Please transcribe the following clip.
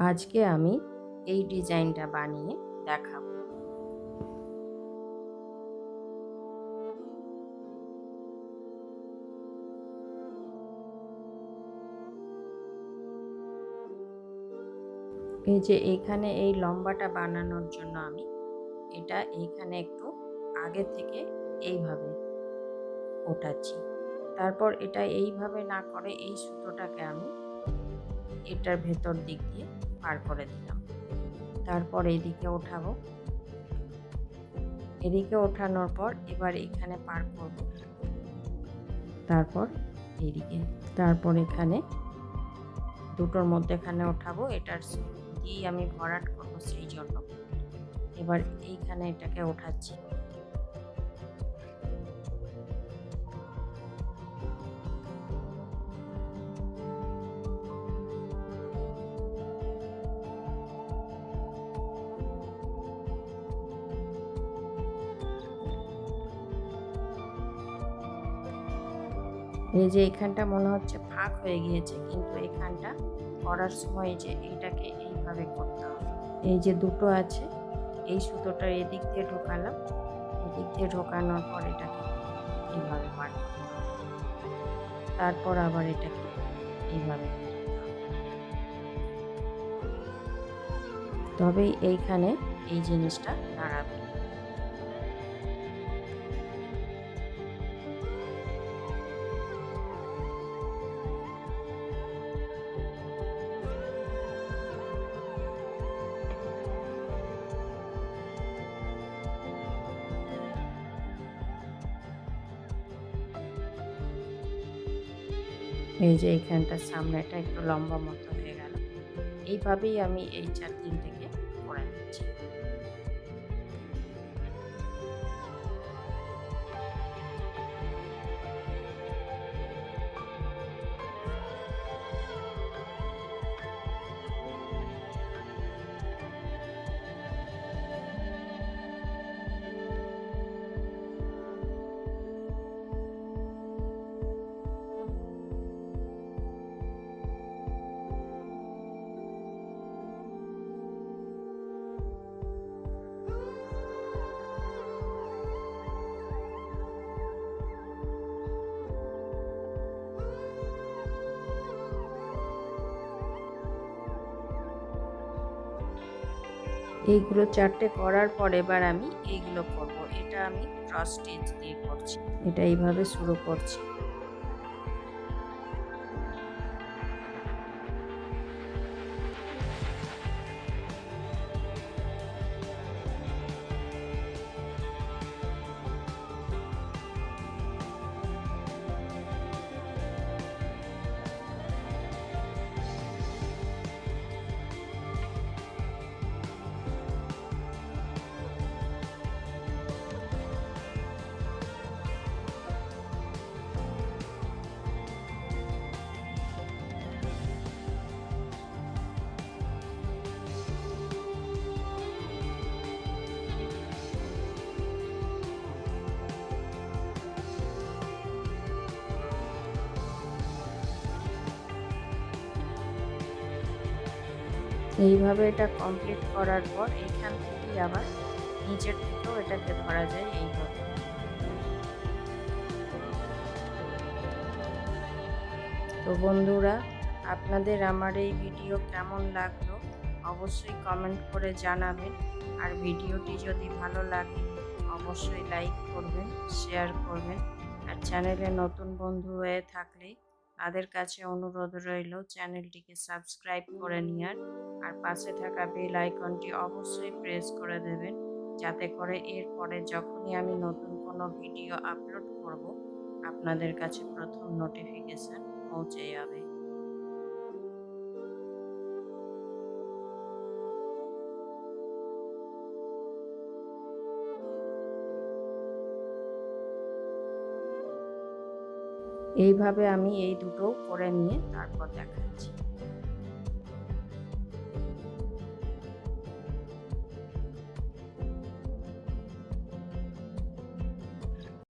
আজকে আমি এই ডিজাইনটা বানিয়ে দেখাবো। এই যে এইখানে এই লম্বাটা বানানোর জন্য আমি এটা এইখানে একটু আগে থেকে এইভাবে ওঠাচ্ছি। তারপর এটা এইভাবে না করে এই সুতোটাকে আমি এটার ভেতর দিক দিয়ে পার করে দিলাম। তারপর এইদিকে ওঠাবো। এদিকে ওঠানোর পর এবার এখানে পার করব। তারপর এইদিকে, তারপর এখানে দুটোর মধ্যেখানে ওঠাবো। এটার দিয়ে আমি ভরাট করবো, সেই জন্য এবার এইখানে এটাকে ওঠাচ্ছি। এই যে এখানটা মনে হচ্ছে ফাঁক হয়ে গিয়েছে, কিন্তু এখানটা করার সময় যে এটাকে এইভাবে করতে হবে। এই যে দুটো আছে, এই সুতোটা এদিক দিয়ে ঢোকালাম, এদিক দিয়ে ঢোকানোর পর এটাকে এইভাবে পার করতে হবে। তারপর আবার এটাকে এইভাবে করতে হবে। তবেই এইখানে এই জিনিসটা দাঁড়াবে। এই যে এইখানটার সামনেটা একটু লম্বা মতো হয়ে গেল। এইভাবেই আমি এই 4-3টেকে করে নিচ্ছি। এইগুলো 4টে করার পর এবার আমি এইগুলো করব। এটা আমি ক্রস স্টিচ দিয়ে করছি। এটা এইভাবে শুরু করছি। এইভাবে এটা কমপ্লিট করার পর এইখান থেকেই আবার নিচের থেকেও এটাকে ধরা যায় এইভাবে। তো বন্ধুরা, আপনাদের আমার এই ভিডিও কেমন লাগলো অবশ্যই কমেন্ট করে জানাবেন। আর ভিডিওটি যদি ভালো লাগে অবশ্যই লাইক করবেন, শেয়ার করবেন। আর চ্যানেলে নতুন বন্ধু হয়ে থাকলে তাদের কাছে অনুরোধ রইল চ্যানেলটিকে সাবস্ক্রাইব করে নেওয়ার। আর পাশে থাকা বেল আইকনটি অবশ্যই প্রেস করে দেবেন, যাতে করে এরপরে যখনই আমি নতুন কোনো ভিডিও আপলোড করব আপনাদের কাছে প্রথম নোটিফিকেশন পৌঁছে যাবে। এইভাবে আমি এই দুটো করে নিয়ে তারপর দেখাচ্ছি।